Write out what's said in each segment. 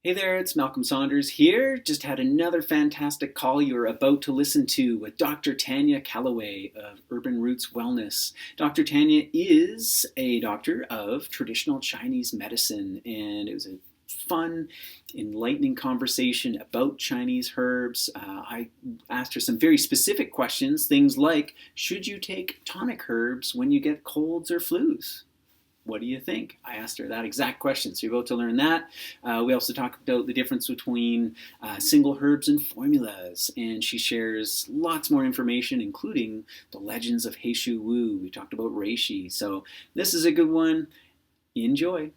Hey there, it's Malcolm Saunders here. Just had another fantastic call you're about to listen to with Dr. Tanya Kelloway of Urban Roots Wellness. Dr. Tanya is a doctor of traditional Chinese medicine, and it was a fun, enlightening conversation about Chinese herbs. I asked her some very specific questions, things like, should you take tonic herbs when you get colds or flus? What do you think? I asked her that exact question. So you're about to learn that. We also talk about the difference between single herbs and formulas. And she shares lots more information, including the legends of Heishu Wu. We talked about reishi. So this is a good one. Enjoy.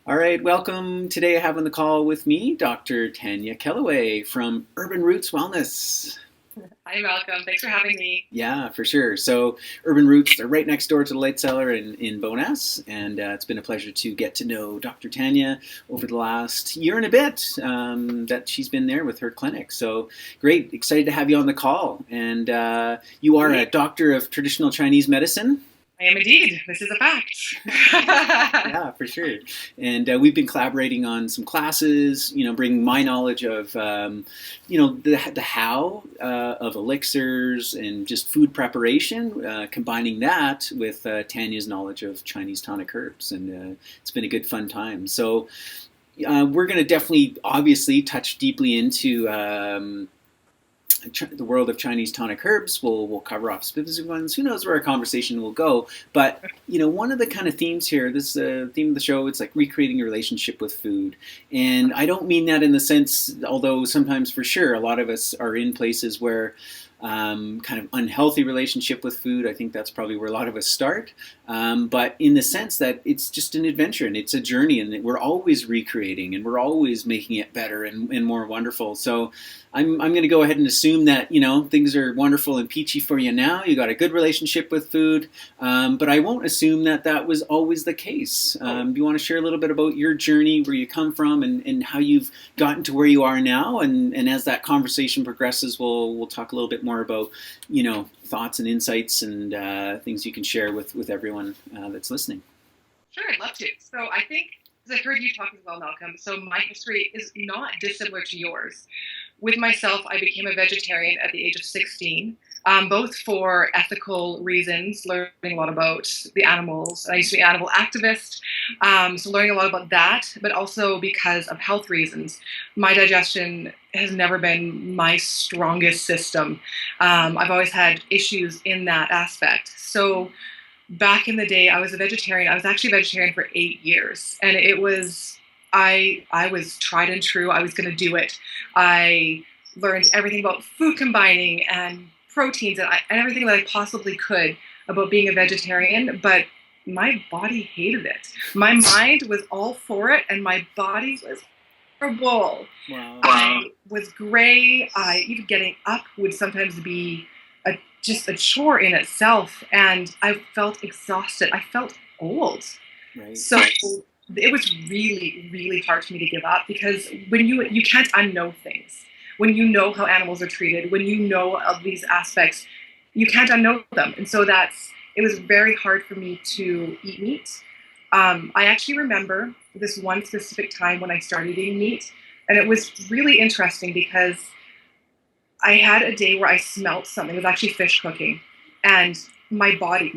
All right, welcome. Today I have on the call with me Dr. Tanya Kelloway from Urban Roots Wellness. Hi, Malcolm. Thanks for having me. Yeah, for sure. So Urban Roots, they're right next door to the Light Cellar in Bowness, and it's been a pleasure to get to know Dr. Tanya over the last year and a bit that she's been there with her clinic. So great, excited to have you on the call. And you are a doctor of traditional Chinese medicine. I am indeed. This is a fact. Yeah, for sure. And we've been collaborating on some classes, bringing my knowledge of, the how of elixirs and just food preparation, combining that with Tanya's knowledge of Chinese tonic herbs. And it's been a good, fun time. So we're going to definitely, obviously, touch deeply into the world of Chinese tonic herbs. We'll cover off specific ones. Who knows where our conversation will go? But one of the kind of themes here, this theme of the show, it's like recreating your relationship with food. And I don't mean that in the sense, although sometimes for sure a lot of us are in places where kind of unhealthy relationship with food. I think that's probably where a lot of us start. But in the sense that it's just an adventure and it's a journey, and we're always recreating and we're always making it better and more wonderful. So I'm going to go ahead and assume that, things are wonderful and peachy for you now. You got a good relationship with food. But I won't assume that was always the case. Do you want to share a little bit about your journey, where you come from, and how you've gotten to where you are now? And as that conversation progresses, we'll talk a little bit more about, thoughts and insights and things you can share with everyone that's listening. Sure, I'd love to. So I think, as I heard you talk as well, Malcolm, so my history is not dissimilar to yours. With myself, I became a vegetarian at the age of 16, both for ethical reasons, learning a lot about the animals. I used to be an animal activist, so learning a lot about that, but also because of health reasons. My digestion has never been my strongest system. I've always had issues in that aspect. So back in the day, I was a vegetarian. I was actually a vegetarian for 8 years, and it was... I was tried and true. I was going to do it. I learned everything about food combining and proteins and everything that I possibly could about being a vegetarian, but my body hated it. My mind was all for it, and my body was horrible. Wow. I was gray. Even getting up would sometimes be just a chore in itself, and I felt exhausted. I felt old. Right. So it was really, really hard for me to give up, because when you can't unknow things. When you know how animals are treated, when you know of these aspects, you can't unknow them. And so it was very hard for me to eat meat. I actually remember this one specific time when I started eating meat, and it was really interesting because I had a day where I smelled something. It was actually fish cooking, and my body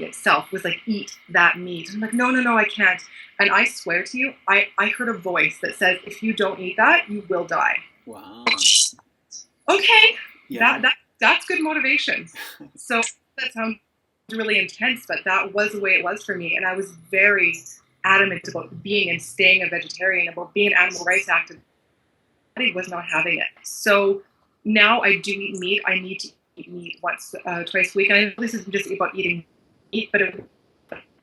itself was like, eat that meat. And I'm like, no, I can't. And I swear to you, I heard a voice that says, if you don't eat that, you will die. Wow. Okay, Yeah. that's good motivation. So that sounds really intense, but that was the way it was for me. And I was very adamant about being and staying a vegetarian, about being an animal rights activist. I was not having it. So now I do eat meat. I need to eat meat once, twice a week. And I know this isn't just about eating meat, but in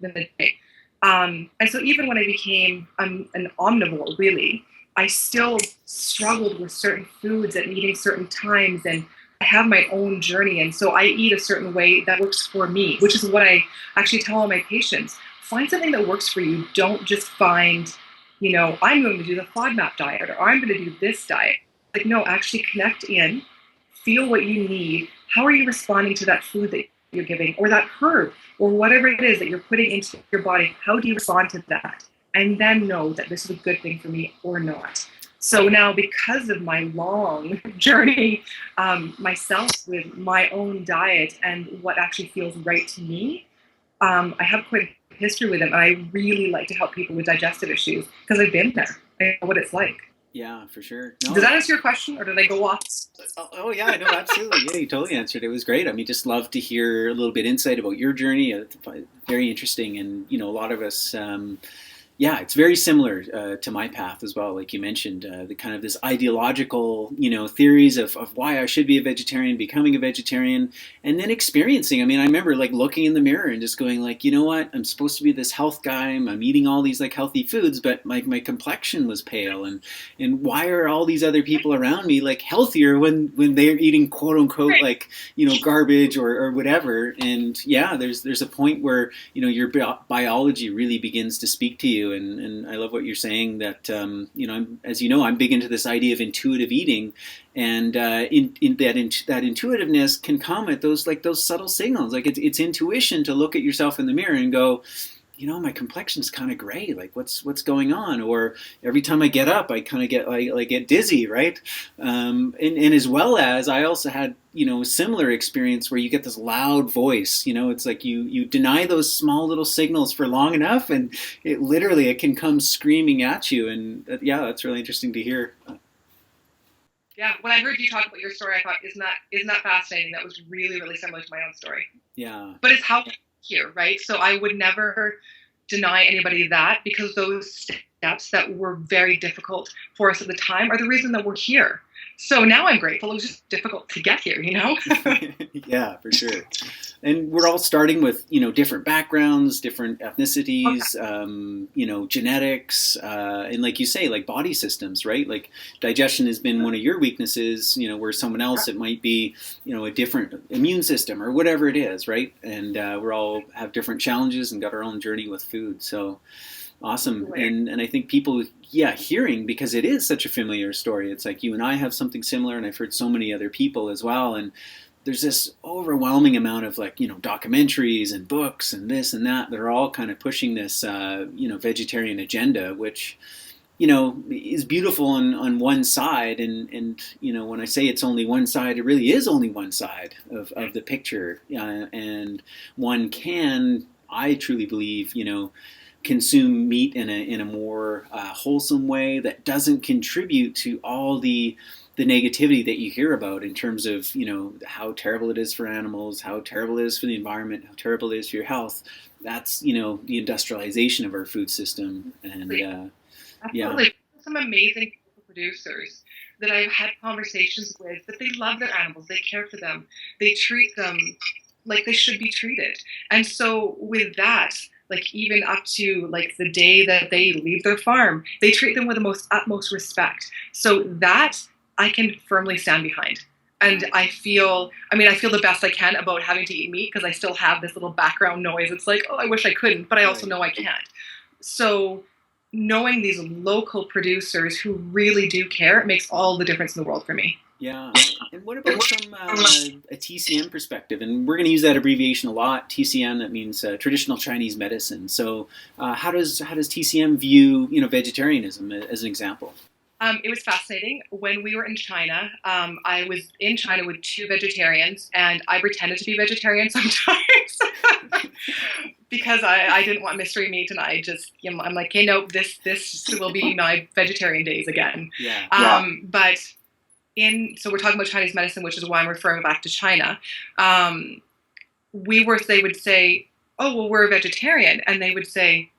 the day. And so even when I became an omnivore, really, I still struggled with certain foods at eating certain times, and I have my own journey. And so I eat a certain way that works for me, which is what I actually tell all my patients. Find something that works for you. Don't just find, I'm going to do the FODMAP diet, or I'm going to do this diet. Like, no, actually connect in, feel what you need. How are you responding to that food that you're giving, or that herb, or whatever it is that you're putting into your body? How do you respond to that? And then know that this is a good thing for me or not. So now, because of my long journey myself with my own diet and what actually feels right to me, I have quite a history with it. And I really like to help people with digestive issues because I've been there. I know what it's like. Yeah, for sure. Does No. that answer your question, or did I go off? Oh yeah, no, absolutely. Yeah, you totally answered. It was great. I mean, just love to hear a little bit insight about your journey. Very interesting, and a lot of us. Yeah, it's very similar to my path as well. Like you mentioned, the kind of this ideological, theories of why I should be a vegetarian, becoming a vegetarian, and then experiencing. I mean, I remember like looking in the mirror and just going like, you know what? I'm supposed to be this health guy. I'm eating all these like healthy foods, but my complexion was pale, and why are all these other people around me like healthier when they're eating quote unquote like garbage or whatever? And yeah, there's a point where your biology really begins to speak to you. And I love what you're saying that as I'm big into this idea of intuitive eating, and that intuitiveness can come at those subtle signals. Like it's intuition to look at yourself in the mirror and go, my complexion's kind of gray. Like what's going on? Or every time I get up, I kind of get dizzy, right? And as well as I also had a similar experience where you get this loud voice. It's like you deny those small little signals for long enough, and it can come screaming at you. And yeah, that's really interesting to hear. Yeah, when I heard you talk about your story, I thought, isn't that fascinating? That was really, really similar to my own story. Yeah. But it's how here, right? So I would never deny anybody that, because those steps that were very difficult for us at the time are the reason that we're here. So now I'm grateful. It was just difficult to get here, Yeah, for sure. And we're all starting with, different backgrounds, different ethnicities, okay. Genetics, and like you say, like body systems, right? Like digestion has been one of your weaknesses, where someone else, it might be, a different immune system or whatever it is, right? And we're all have different challenges and got our own journey with food. So awesome. And I think people, hearing, because it is such a familiar story. It's like you and I have something similar, and I've heard so many other people as well. And there's this overwhelming amount of documentaries and books and this and that. They're all kind of pushing this, vegetarian agenda, which, is beautiful on one side. And when I say it's only one side, it really is only one side of the picture. And one can, I truly believe, consume meat in a more wholesome way that doesn't contribute to all the negativity that you hear about in terms of how terrible it is for animals, how terrible it is for the environment, how terrible it is for your health. That's the industrialization of our food system. And Absolutely. Some amazing producers that I've had conversations with, that they love their animals, they care for them, they treat them like they should be treated. And so with that, like even up to like the day that they leave their farm, they treat them with the utmost respect. So that I can firmly stand behind. And I feel the best I can about having to eat meat, because I still have this little background noise. It's like, oh, I wish I couldn't, but I also know I can't. So knowing these local producers who really do care, it makes all the difference in the world for me. Yeah. And what about from a TCM perspective? And we're going to use that abbreviation a lot. TCM, that means traditional Chinese medicine. So how does TCM view vegetarianism as an example? It was fascinating. When we were in China, I was in China with two vegetarians, and I pretended to be vegetarian sometimes because I didn't want mystery meat, and I just, I'm like, hey, no, this will be my vegetarian days again. Yeah. But so we're talking about Chinese medicine, which is why I'm referring back to China. They would say, oh, well, we're a vegetarian. And they would say,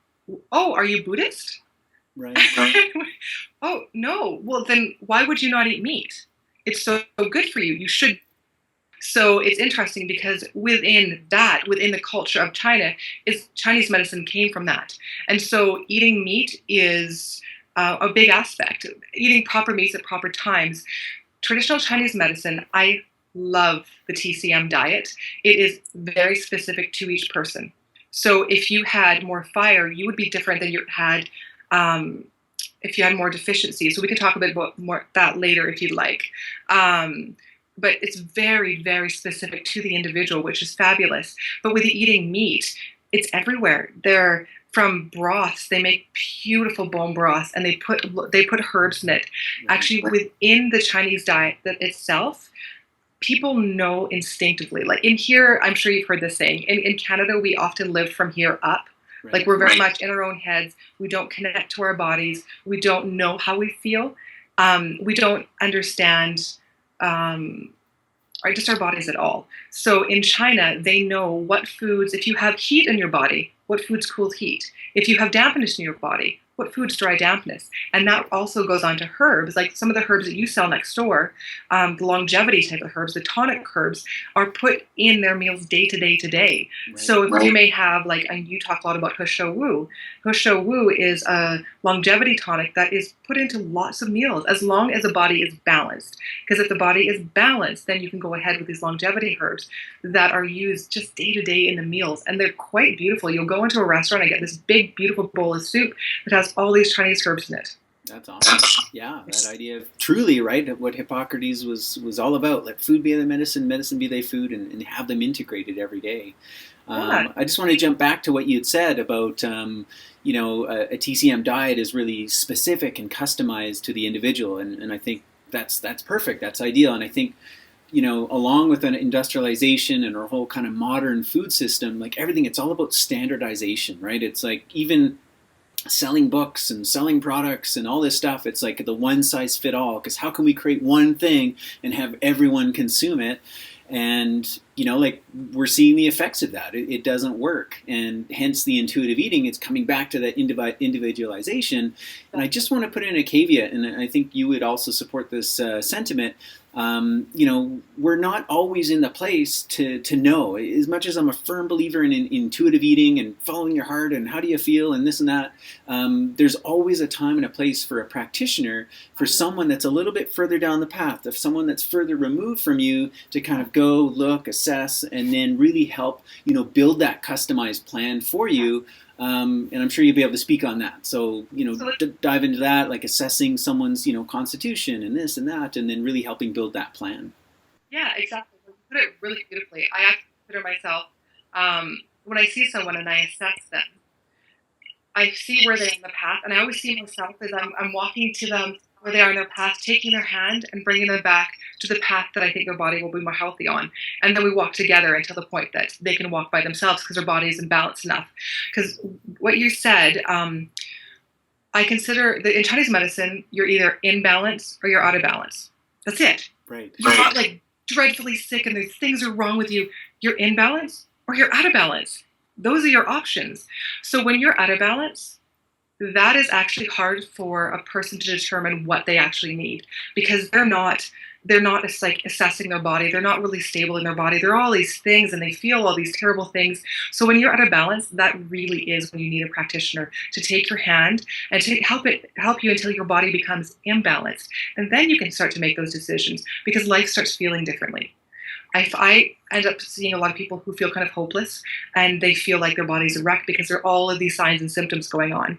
oh, are you Buddhist? Right. Oh, no. Well, then why would you not eat meat? It's so good for you. You should. So it's interesting because within the culture of China, Chinese medicine came from that. And so eating meat is a big aspect. Eating proper meats at proper times. Traditional Chinese medicine, I love the TCM diet. It is very specific to each person. So if you had more fire, you would be different than you had if you had more deficiency. So we could talk a bit about more that later if you'd like. but it's very, very specific to the individual, which is fabulous. But with eating meat, it's everywhere. They're from broths. They make beautiful bone broths, and they put herbs in it. Actually, within the Chinese diet that itself, people know instinctively. Like in here, I'm sure you've heard this saying. In Canada, we often live from here up. Right. Like we're very much in our own heads. We don't connect to our bodies. We don't know how we feel. We don't understand just our bodies at all. So in China, they know what foods, if you have heat in your body, what foods cool heat. If you have dampness in your body, what foods dry dampness. And that also goes on to herbs. Like some of the herbs that you sell next door, the longevity type of herbs, the tonic herbs, are put in their meals day to day to day. Right. So if you may have, like, and you talk a lot about He Shou Wu. He Shou Wu is a longevity tonic that is put into lots of meals as long as the body is balanced. Because if the body is balanced, then you can go ahead with these longevity herbs that are used just day to day in the meals. And they're quite beautiful. You'll go into a restaurant and get this big, beautiful bowl of soup that has all these Chinese herbs in it. That's awesome. Yeah, that idea of truly, right, what Hippocrates was all about. Let food be the medicine, medicine be thy food, and have them integrated every day. I just want to jump back to what you had said about, a TCM diet is really specific and customized to the individual. And I think that's perfect. That's ideal. And I think, along with an industrialization and our whole kind of modern food system, like everything, it's all about standardization, right? It's like even selling books and selling products and all this stuff, it's like the one size fit all, because how can we create one thing and have everyone consume it? And like we're seeing the effects of that. It doesn't work, and hence the intuitive eating. It's coming back to that individualization. And I just want to put in a caveat, and I think you would also support this sentiment. We're not always in the place to know. As much as I'm a firm believer in intuitive eating and following your heart and how do you feel and this and that, there's always a time and a place for a practitioner, for someone that's a little bit further down the path, of someone that's further removed from you, to kind of go, look, assess, and then really help, build that customized plan for you. And I'm sure you'll be able to speak on that. So, dive into that, like assessing someone's, constitution and this and that, and then really helping build that plan. Yeah, exactly. You put it really beautifully. I have to consider myself, when I see someone and I assess them, I see where they're in the path, and I always see myself as I'm walking to them where they are in their path, taking their hand and bringing them back to the path that I think their body will be more healthy on. And then we walk together until the point that they can walk by themselves because their body is in balance enough. Because what you said, I consider that in Chinese medicine, you're either in balance or you're out of balance. That's it. Right. You're not like dreadfully sick and there's things are wrong with you. You're in balance or you're out of balance. Those are your options. So when you're out of balance, that is actually hard for a person to determine what they actually need, because they're not like assessing their body. They're not really stable in their body. They're all these things and they feel all these terrible things. So when you're out of balance, that really is when you need a practitioner to take your hand and to help you until your body becomes imbalanced. And then you can start to make those decisions, because life starts feeling differently. I end up seeing a lot of people who feel kind of hopeless and they feel like their body's a wreck because there are all of these signs and symptoms going on.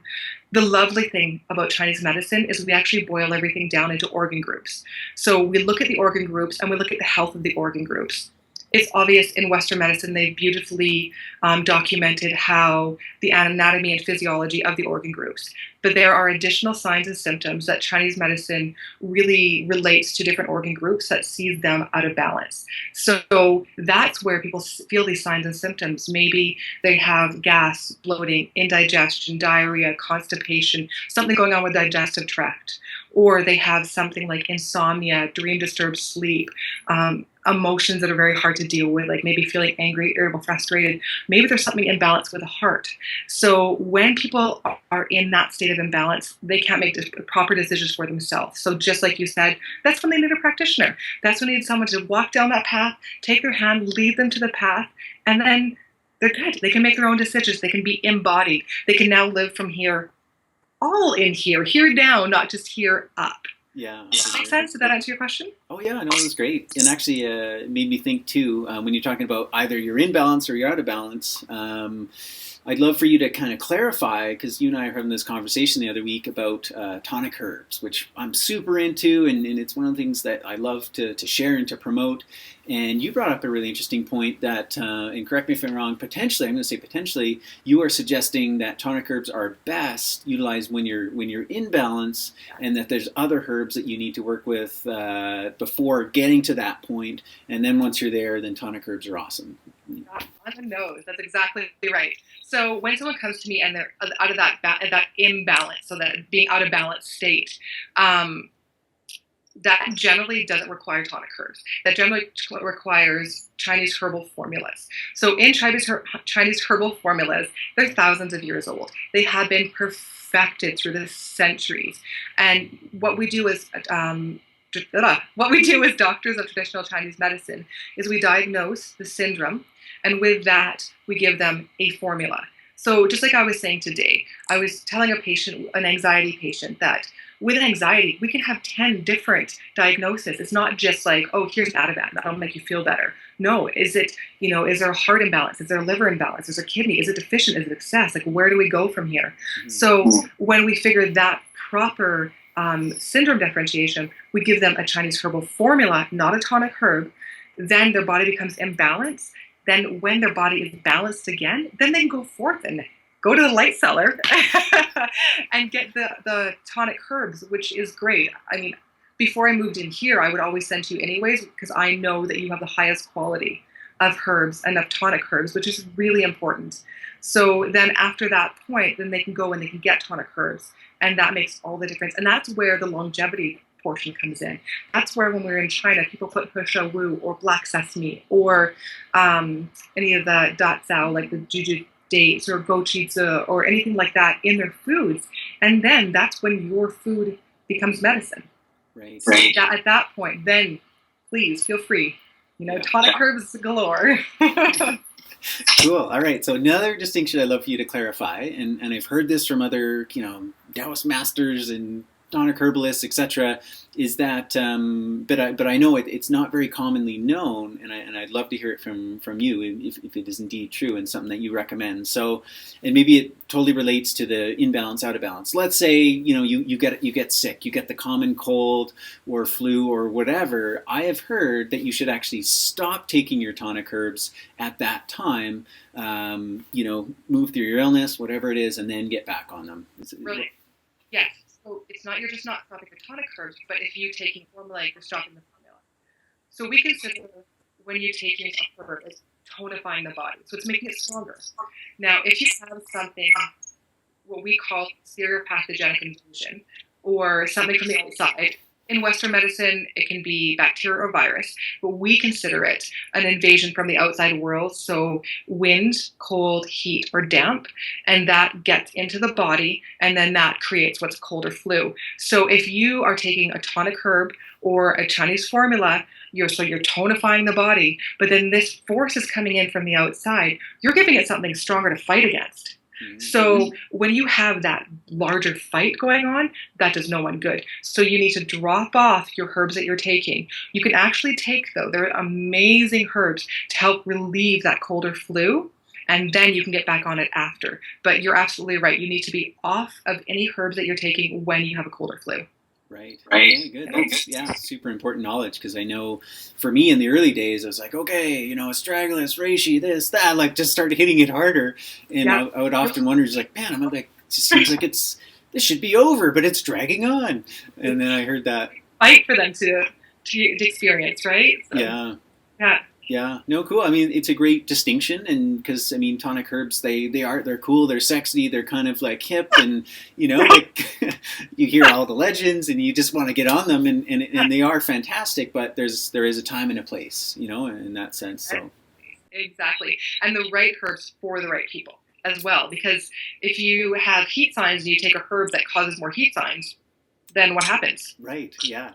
The lovely thing about Chinese medicine is we actually boil everything down into organ groups. So we look at the organ groups and we look at the health of the organ groups. It's obvious in Western medicine, they've beautifully documented how the anatomy and physiology of the organ groups. But there are additional signs and symptoms that Chinese medicine really relates to different organ groups that sees them out of balance. So that's where people feel these signs and symptoms. Maybe they have gas, bloating, indigestion, diarrhea, constipation, something going on with the digestive tract. Or they have something like insomnia, dream-disturbed sleep, emotions that are very hard to deal with, like maybe feeling angry, irritable, frustrated. Maybe there's something imbalance with the heart. So when people are in that state of imbalance, they can't make proper decisions for themselves. So just like you said, that's when they need a practitioner. That's when they need someone to walk down that path, take their hand, lead them to the path, and then they're good. They can make their own decisions. They can be embodied. They can now live from here, all in here down, not just here up. Yeah. Does that make sense? Did that answer your question? Oh yeah, no, it was great, and actually it made me think too. When you're talking about either you're in balance or you're out of balance, I'd love for you to kind of clarify because you and I were having this conversation the other week about tonic herbs, which I'm super into, and it's one of the things that I love to share and to promote. And you brought up a really interesting point that, and correct me if I'm wrong, potentially, I'm going to say potentially, you are suggesting that tonic herbs are best utilized when you're in balance, and that there's other herbs that you need to work with before getting to that point, and then once you're there, then tonic herbs are awesome. On the nose. That's exactly right. So when someone comes to me and they're out of that imbalance, so that being out of balance state, um, that generally doesn't require tonic herbs. That generally requires Chinese herbal formulas. So in Chinese herbal formulas, they're thousands of years old. They have been perfected through the centuries. And what we do as doctors of traditional Chinese medicine is we diagnose the syndrome, and with that, we give them a formula. So just like I was saying today, I was telling an anxiety patient, that with anxiety, we can have 10 different diagnoses. It's not just like, oh, here's an Ativan, that'll make you feel better. No, is there a heart imbalance? Is there a liver imbalance? Is there kidney? Is it deficient? Is it excess? Like, where do we go from here? Mm-hmm. So when we figure that proper syndrome differentiation, we give them a Chinese herbal formula, not a tonic herb. Then their body becomes imbalanced. Then when their body is balanced again, then they can go forth and go to the light cellar and get the tonic herbs, which is great. I mean, before I moved in here, I would always send to you anyways, because I know that you have the highest quality of herbs and of tonic herbs, which is really important. So then after that point, then they can go and they can get tonic herbs. And that makes all the difference. And that's where the longevity portion comes in. That's where when we were in China, people put He Shou Wu or black sesame or any of the da zao, like the juju dates or gochujang or anything like that in their foods. And then that's when your food becomes medicine. Right. At that point, then please feel free. Tonic herbs galore. Cool. All right. So another distinction I'd love for you to clarify, and I've heard this from other, Taoist masters and tonic herbalists, etc., is that, but I know it's not very commonly known, and I'd love to hear it from you if it is indeed true and something that you recommend. So, and maybe it totally relates to the imbalance, out of balance. Let's say you get sick, you get the common cold or flu or whatever. I have heard that you should actually stop taking your tonic herbs at that time. Move through your illness, whatever it is, and then get back on them. Brilliant. Yes. So it's not, you're just not stopping your tonic herbs, but if you're taking formula, you're stopping the formula. So we consider when you're taking a herb, it's tonifying the body. So it's making it stronger. Now, if you have something, what we call stereopathogenic invasion, or something from the outside, in Western medicine, it can be bacteria or virus, but we consider it an invasion from the outside world. So wind, cold, heat, or damp, and that gets into the body, and then that creates what's cold or flu. So if you are taking a tonic herb or a Chinese formula, you're tonifying the body, but then this force is coming in from the outside, you're giving it something stronger to fight against. So when you have that larger fight going on, that does no one good. So you need to drop off your herbs that you're taking. You can actually take, though, they're amazing herbs to help relieve that cold or flu, and then you can get back on it after. But you're absolutely right. You need to be off of any herbs that you're taking when you have a cold or flu. Right. Okay, good. That's super important knowledge, because I know for me in the early days, I was like, okay, astragalus, reishi, this, that, like just started hitting it harder. And I would often wonder, just like, man, it just seems like this should be over, but it's dragging on. And then I heard that. Fight for them to experience, right? So, yeah. Yeah, no, cool. I mean, it's a great distinction, and because tonic herbs, they're cool, they're sexy, they're kind of like hip, and like you hear all the legends, and you just want to get on them, and they are fantastic. But there is a time and a place, in that sense. So exactly, and the right herbs for the right people as well, because if you have heat signs and you take a herb that causes more heat signs, then what happens? Right. Yeah.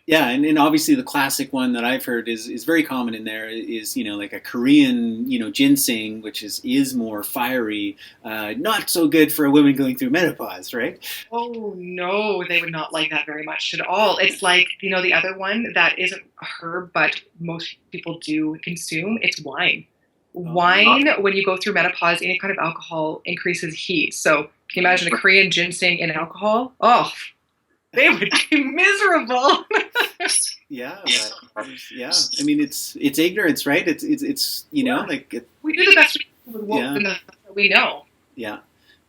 Yeah, and obviously the classic one that I've heard is very common in there is like a Korean ginseng, which is more fiery, not so good for a woman going through menopause, right? Oh no, they would not like that very much at all. It's like, the other one that isn't a herb, but most people do consume, it's wine. Wine, when you go through menopause, any kind of alcohol increases heat. So can you imagine a Korean ginseng and alcohol? Oh, they would be miserable. Yeah, yeah. I mean, it's ignorance, right? It's like we do the best we can with what we know. Yeah.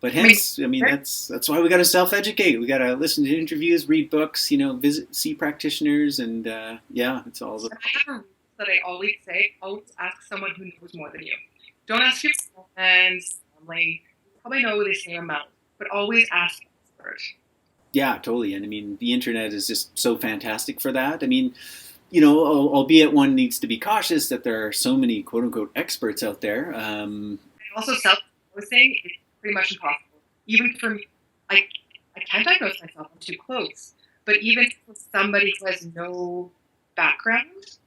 But hence, I mean, that's why we got to self-educate. We got to listen to interviews, read books, see practitioners, and it's all. I have a rule that I always say: always ask someone who knows more than you. Don't ask your friends, family. You probably know the same amount, but always ask an expert. Yeah, totally. And I mean, the internet is just so fantastic for that. I mean, albeit one needs to be cautious that there are so many quote unquote experts out there. And also, self-diagnosing is pretty much impossible. Even for me, I can't diagnose myself. I'm too close. But even for somebody who has no background,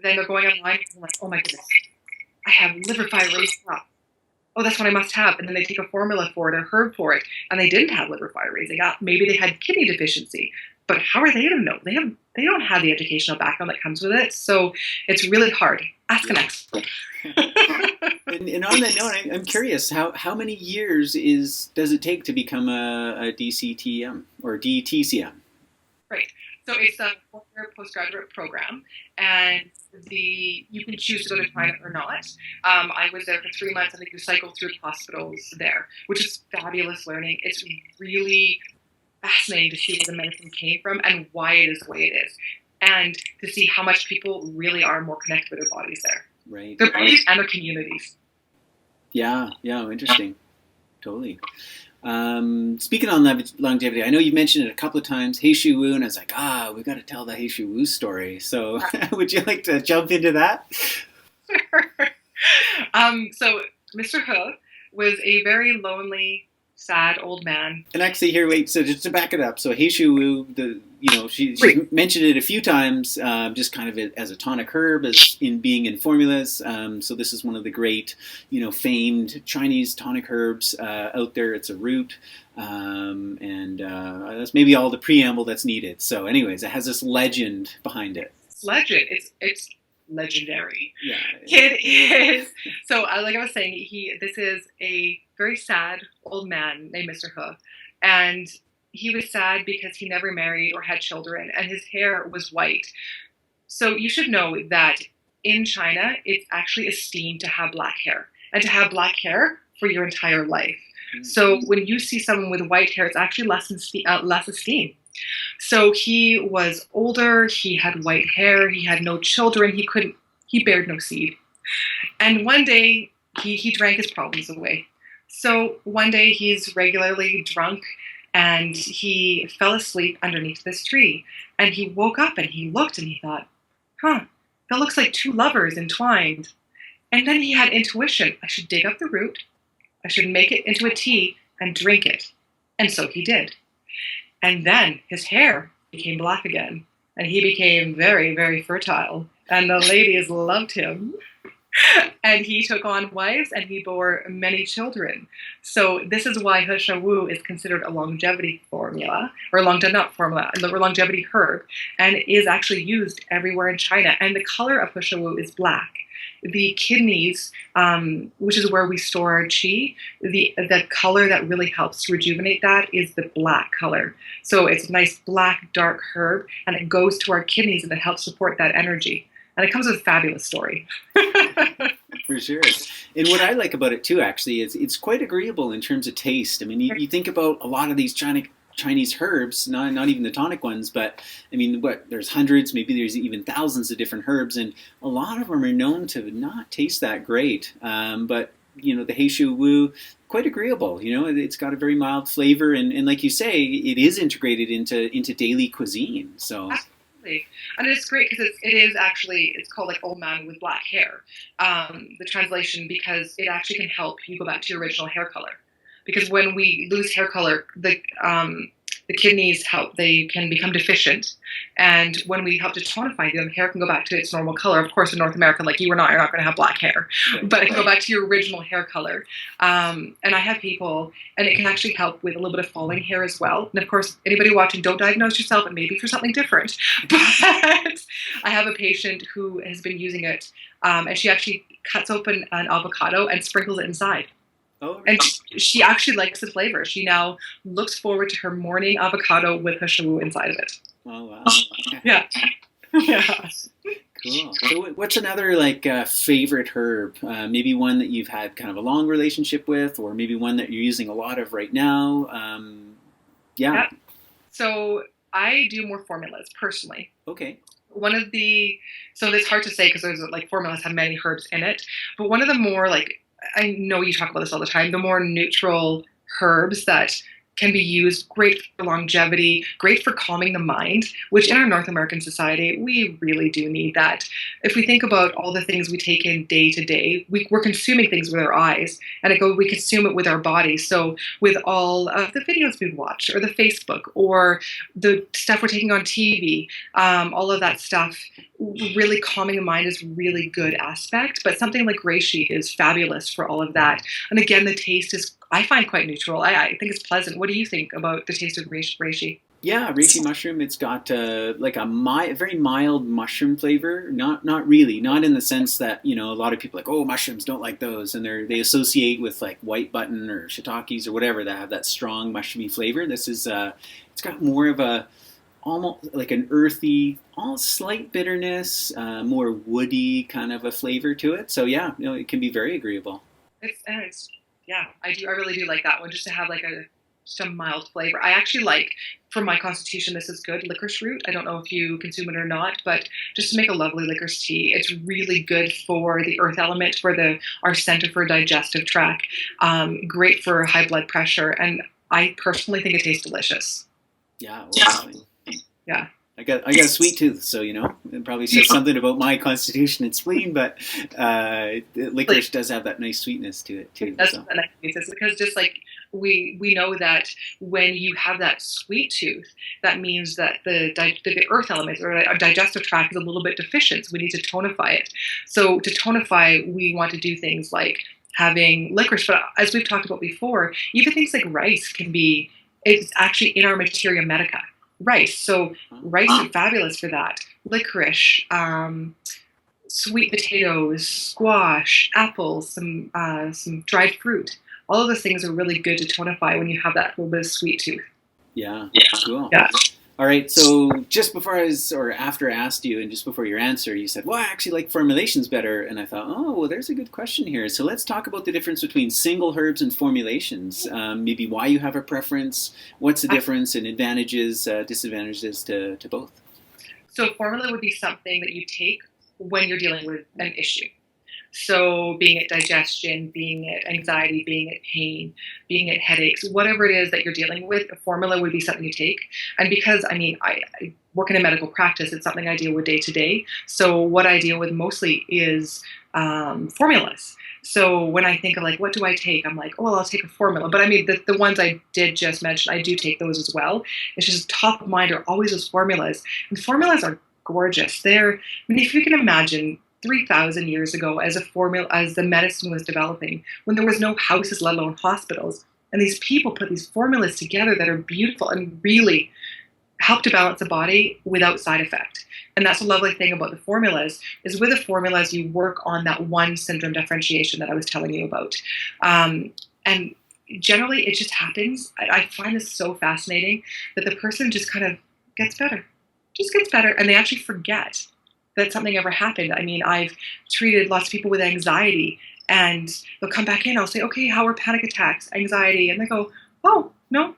then they're going online and like, oh my goodness, I have liver fire raised up. Oh, that's what I must have. And then they take a formula for it, a herb for it, and they didn't have liver fire raising up. Maybe they had kidney deficiency. But how are they going to know? They don't have the educational background that comes with it. So it's really hard. Ask an expert. And on that note, I'm curious, how many years does it take to become a DCTM or DTCM? Right. So it's a 4-year postgraduate program, and you can choose to go to China or not. I was there for 3 months, and you cycle through the hospitals there, which is fabulous learning. It's really fascinating to see where the medicine came from and why it is the way it is, and to see how much people really are more connected with their bodies there. Right. Their bodies and their communities. Yeah, interesting. Totally. Speaking on longevity, I know you mentioned it a couple of times, He Shu Wu, and I was like, we've got to tell the He Shu Wu story. So would you like to jump into that? Sure. So Mr. He was a very lonely, sad old man. And actually, here, wait. So just to back it up, so He Shu Wu, she mentioned it a few times, just kind of as a tonic herb, as in being in formulas. So this is one of the great, famed Chinese tonic herbs out there. It's a root, and that's maybe all the preamble that's needed. So, anyways, it has this legend behind it. Legend. It's legendary. Yeah. It is. So, like I was saying, this is a very sad old man named Mr. He, and he was sad because he never married or had children, and his hair was white. So you should know that in China, it's actually esteemed to have black hair, and to have black hair for your entire life. Mm-hmm. So when you see someone with white hair, it's actually less esteem. So he was older, he had white hair, he had no children, he bared no seed. And one day, he drank his problems away. So one day he's regularly drunk, and he fell asleep underneath this tree. And he woke up and he looked and he thought, that looks like two lovers entwined. And then he had intuition. I should dig up the root, I should make it into a tea and drink it. And so he did. And then his hair became black again, and he became very, very fertile. And the ladies loved him. And he took on wives, and he bore many children. So this is why He Shu Wu is considered a longevity formula, or longevity herb, and is actually used everywhere in China. And the color of He Shu Wu is black. The kidneys, which is where we store our qi, the color that really helps to rejuvenate that is the black color. So it's a nice black, dark herb, and it goes to our kidneys, and it helps support that energy. And it comes with a fabulous story. For sure. And what I like about it too, actually, is it's quite agreeable in terms of taste. I mean, you think about a lot of these Chinese herbs, not even the tonic ones, but I mean, there's hundreds, maybe there's even thousands of different herbs, and a lot of them are known to not taste that great. But the He Shu Wu, quite agreeable. It's got a very mild flavor, and like you say, it is integrated into daily cuisine. So. And it's great because it's called like old man with black hair, the translation, because it actually can help you go back to your original hair color. Because when we lose hair color, the kidneys help, they can become deficient. And when we help to tonify them, hair can go back to its normal color. Of course, in North America, like you or not, you're not going to have black hair, but it can go back to your original hair color. And I have people, and it can actually help with a little bit of falling hair as well. And of course, anybody watching, don't diagnose yourself, and maybe for something different. But I have a patient who has been using it, and she actually cuts open an avocado and sprinkles it inside. Oh, really? And she actually likes the flavor. She now looks forward to her morning avocado with her shawu inside of it. Oh, wow. Yeah. Yeah. Cool. So what's another favorite herb? Maybe one that you've had kind of a long relationship with, or maybe one that you're using a lot of right now. Yeah. So I do more formulas personally. Okay. So it's hard to say because there's formulas have many herbs in it, but one of the more I know you talk about this all the time, the more neutral herbs that can be used, great for longevity, great for calming the mind, which in our North American society, we really do need that. If we think about all the things we take in day to day, we're consuming things with our eyes, and we consume it with our body. So with all of the videos we watch, or the Facebook, or the stuff we're taking on TV, all of that stuff, really calming the mind is a really good aspect. But something like reishi is fabulous for all of that. And again, the taste is, I find, quite neutral. I think it's pleasant. What do you think about the taste of reishi? Yeah, reishi mushroom. It's got a very mild mushroom flavor. Not in the sense that a lot of people mushrooms, don't like those, and they associate with white button or shiitakes or whatever that have that strong mushroomy flavor. This is it's got more of a almost like an earthy, slight bitterness, more woody kind of a flavor to it. So yeah, it can be very agreeable. Yeah, I really do like that one, just to have just a mild flavor. I actually like, for my constitution, this is good, licorice root. I don't know if you consume it or not, but just to make a lovely licorice tea. It's really good for the earth element, for our center for digestive tract. Great for high blood pressure, and I personally think it tastes delicious. Yeah. Yeah. I got a sweet tooth, so it probably says something about my constitution and spleen. But licorice does have that nice sweetness to it too. It does have that nice sweetness, because just we know that when you have that sweet tooth, that means that the earth element or our digestive tract is a little bit deficient. So we need to tonify it. So to tonify, we want to do things like having licorice, but as we've talked about before, even things like rice it's actually in our materia medica. Rice. So rice is fabulous for that. Licorice, sweet potatoes, squash, apples, some dried fruit. All of those things are really good to tonify when you have that little bit of sweet tooth. Yeah. Cool. Yeah. All right. So just after I asked you, and just before your answer, you said, well, I actually like formulations better. And I thought, oh, well, there's a good question here. So let's talk about the difference between single herbs and formulations. Maybe why you have a preference, what's the difference, and advantages, disadvantages to both. So formula would be something that you take when you're dealing with an issue. So being it digestion, being it anxiety, being it pain, being it headaches, whatever it is that you're dealing with, a formula would be something you take. And because, I work in a medical practice, it's something I deal with day to day. So what I deal with mostly is formulas. So when I think of what do I take? I'm like, oh, well, I'll take a formula. But the ones I did just mention, I do take those as well. It's just top of mind are always those formulas. And formulas are gorgeous. If you can imagine 3,000 years ago, as the medicine was developing, when there was no houses, let alone hospitals, and these people put these formulas together that are beautiful and really help to balance the body without side effect. And that's a lovely thing about the formulas, is with the formulas you work on that one syndrome differentiation that I was telling you about. And generally it just happens. I find this so fascinating that the person just kind of gets better, and they actually forget that something ever happened. I've treated lots of people with anxiety, and they'll come back in. I'll say, okay, how are panic attacks, anxiety? And they go, oh, no,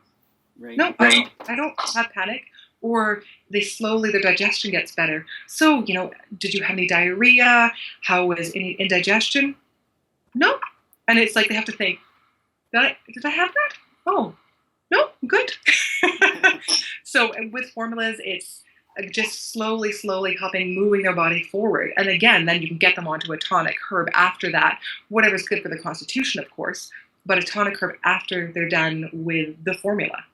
right. No, I don't have panic. Or their digestion gets better. So, did you have any diarrhea? How was any indigestion? No. And it's like they have to think, did I have that? Oh, no, good. So with formulas, it's just slowly helping moving their body forward. And again, then you can get them onto a tonic herb after that, whatever's good for the constitution, of course, but a tonic herb after they're done with the formula.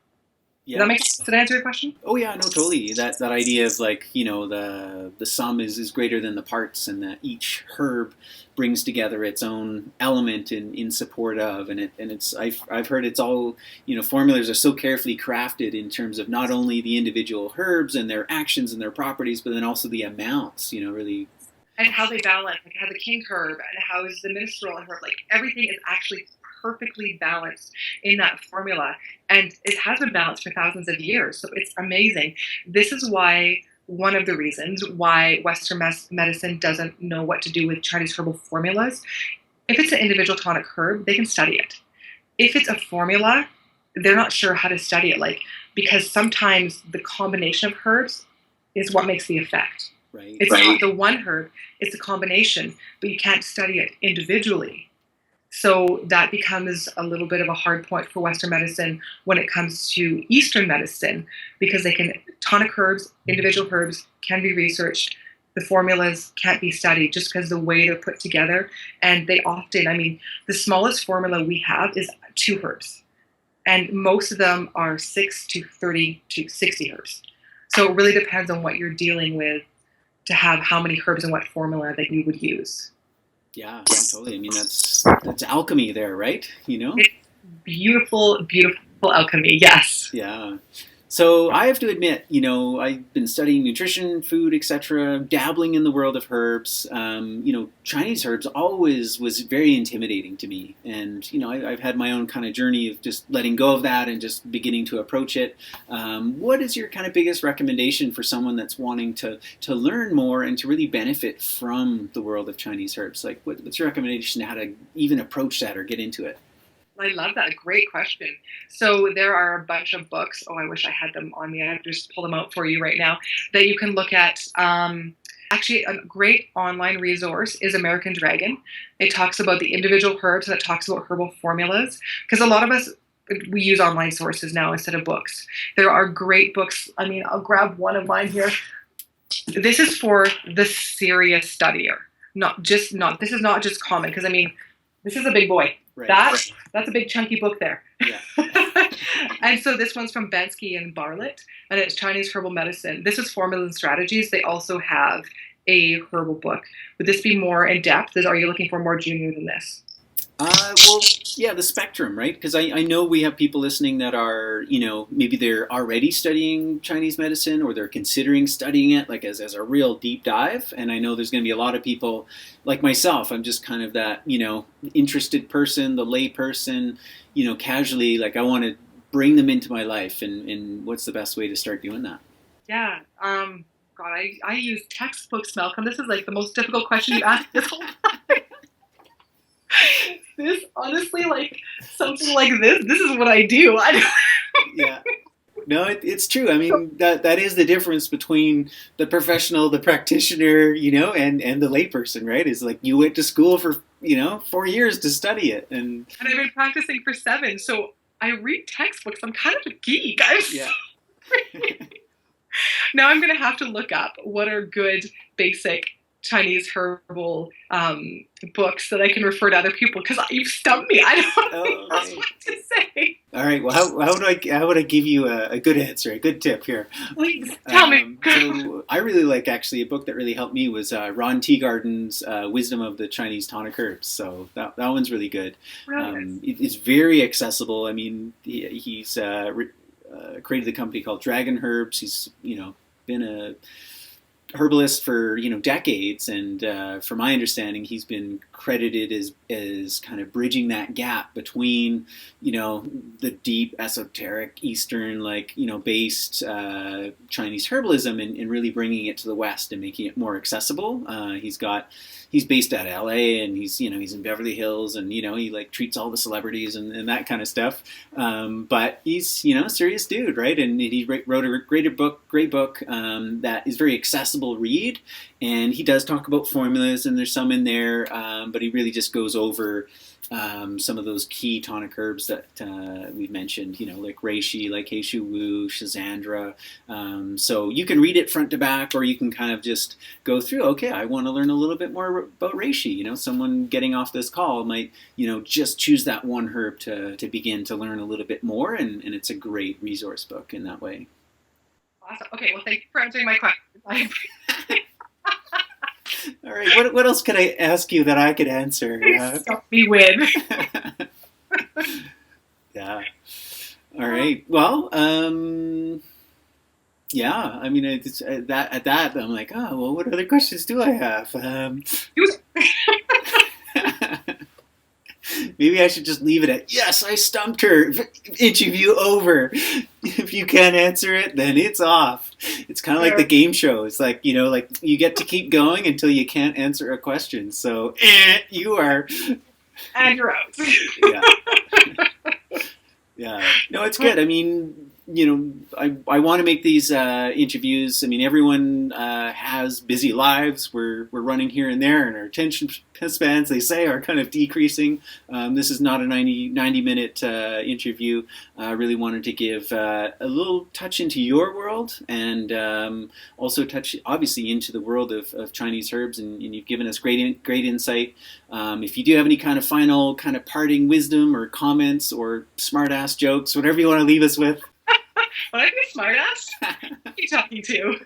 Does that Yeah. make sense? Did I answer your question? Oh yeah, no, totally. That idea of like, the sum is greater than the parts, and that each herb brings together its own element in support of, and I've heard it's all, formulas are so carefully crafted in terms of not only the individual herbs and their actions and their properties, but then also the amounts. Really. And how they balance, like how the king herb and how is the minstrel herb, like everything is actually perfectly balanced in that formula, and it has been balanced for thousands of years. So it's amazing. This is why one of the reasons why Western medicine doesn't know what to do with Chinese herbal formulas. If it's an individual tonic herb, they can study it. If it's a formula, they're not sure how to study it, like because sometimes the combination of herbs is what makes the effect. Right. It's not the one herb, it's a combination, but you can't study it individually. So that becomes a little bit of a hard point for Western medicine when it comes to Eastern medicine, because tonic herbs, individual herbs can be researched. The formulas can't be studied just because the way they're put together. And they often, the smallest formula we have is 2 herbs. And most of them are 6 to 30 to 60 herbs. So it really depends on what you're dealing with to have how many herbs and what formula that you would use. Yeah, totally. That's alchemy there, right? It's beautiful, beautiful alchemy. Yes. Yeah. So I have to admit, I've been studying nutrition, food, etc., dabbling in the world of herbs. Chinese herbs always was very intimidating to me. And, I've had my own kind of journey of just letting go of that and just beginning to approach it. What is your kind of biggest recommendation for someone that's wanting to learn more and to really benefit from the world of Chinese herbs? Like, what's your recommendation to how to even approach that or get into it? I love that. Great question. So there are a bunch of books. Oh, I wish I had them on me. I have to just pull them out for you right now that you can look at. Actually, a great online resource is American Dragon. It talks about the individual herbs and it talks about herbal formulas, because a lot of us, we use online sources now instead of books. There are great books. I'll grab one of mine here. This is for the serious studier. This is not just common, because this is a big boy. Right. That's a big chunky book there. Yeah. And so this one's from Bensky and Bartlett, and it's Chinese herbal medicine. This is formulas and strategies. They also have a herbal book. Would this be more in depth? Are you looking for more junior than this? Well, yeah, the spectrum, right? Because I know we have people listening that are, maybe they're already studying Chinese medicine or they're considering studying it like as a real deep dive. And I know there's going to be a lot of people like myself. I'm just kind of that, interested person, the lay person, casually, like I want to bring them into my life. And what's the best way to start doing that? Yeah. God, I use textbooks, Malcolm. This is like the most difficult question you asked this whole time. This, honestly, like something like this is what I do. Yeah. No, it's true. That is the difference between the professional, the practitioner, and the layperson, right? Is like you went to school for, 4 years to study it. And I've been practicing for 7. So I read textbooks. I'm kind of a geek. Yeah. Now I'm going to have to look up what are good basic Chinese herbal books that I can refer to other people, because you've stumped me. I don't know what to say. All right. Well, how would I give you a good answer, a good tip here? Please tell me. So I really like actually a book that really helped me was Ron Teagarden's Wisdom of the Chinese Tonic Herbs. So that one's really good. It's very accessible. He's created a company called Dragon Herbs. He's been a herbalist for decades, and from my understanding, he's been credited as kind of bridging that gap between the deep esoteric Eastern based Chinese herbalism and really bringing it to the West and making it more accessible. He's based at LA, and he's in Beverly Hills, and he treats all the celebrities and that kind of stuff. But he's a serious dude, right? And he wrote a great book that is very accessible read, and he does talk about formulas, and there's some in there, but he really just goes over some of those key tonic herbs that we've mentioned, like reishi, like heishu wu, schizandra. So you can read it front to back, or you can kind of just go through, okay, I want to learn a little bit more about reishi. Someone getting off this call might, just choose that one herb to begin to learn a little bit more, and it's a great resource book in that way. Awesome. Okay, well, thank you for answering my question. All right, what else could I ask you that I could answer? Stop me with. Yeah. All right. Well, yeah. I mean, it's, at that, I'm like, oh, well, what other questions do I have? Maybe I should just leave it at, yes, I stumped her. Interview over. If you can't answer it, then it's off. It's kind of like the game show. It's like, like you get to keep going until you can't answer a question. So you are. And you're out. Yeah. Yeah. No, it's good. I mean, I want to make these interviews. I mean, everyone has busy lives. We're running here and there, and our attention spans, they say, are kind of decreasing. This is not a 90-minute interview. I really wanted to give a little touch into your world, and also touch, obviously, into the world of Chinese herbs, and you've given us great insight. If you do have any kind of final kind of parting wisdom or comments or smart-ass jokes, whatever you want to leave us with. Would I be a smartass? Who are you talking to?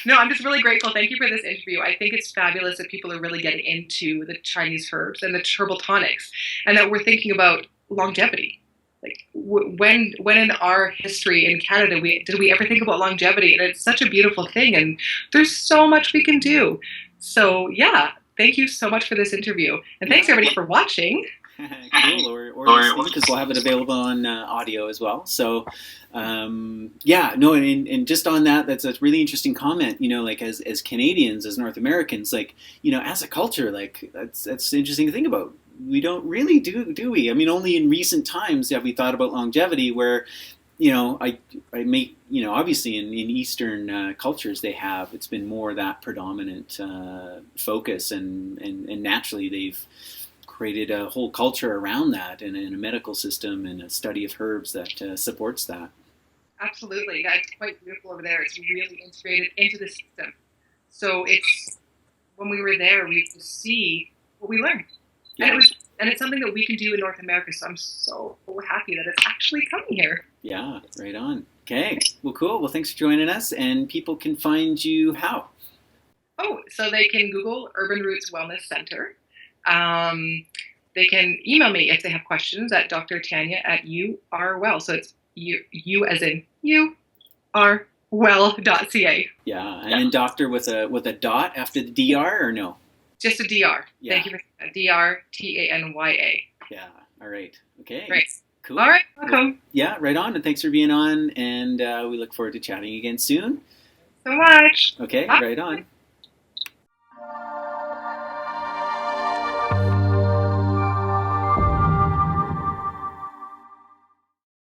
No, I'm just really grateful. Thank you for this interview. I think it's fabulous that people are really getting into the Chinese herbs and the herbal tonics, and that we're thinking about longevity. Like when in our history in Canada did we ever think about longevity? And it's such a beautiful thing, and there's so much we can do. So yeah, thank you so much for this interview, and thanks everybody for watching. Cool, or listening, because we'll have it available on audio as well. So, yeah, no, and just on that, that's a really interesting comment. Like as Canadians, as North Americans, like as a culture, like that's interesting to think about. We don't really do we? I mean, only in recent times have we thought about longevity. Where, I make obviously in Eastern cultures it's been more that predominant focus, and naturally they've created a whole culture around that, and a medical system and a study of herbs that supports that. Absolutely. That's quite beautiful over there. It's really integrated into the system. So it's, when we were there, we could see what we learned. Yeah. And it's something that we can do in North America, so I'm so happy that it's actually coming here. Yeah, right on. Okay, well, cool. Well, thanks for joining us, and people can find you how? Oh, so they can Google Urban Roots Wellness Center. They can email me if they have questions at Dr. Tanya at URWell. So it's you as in URWell.ca. Yeah, and then doctor with a dot after the DR, or no? Just a DR. Yeah. Thank you for DRTANYA. Yeah. All right. Okay. Great. Cool. All right. Welcome. Well, yeah. Right on. And thanks for being on. And we look forward to chatting again soon. So much. Okay. Bye. Right on.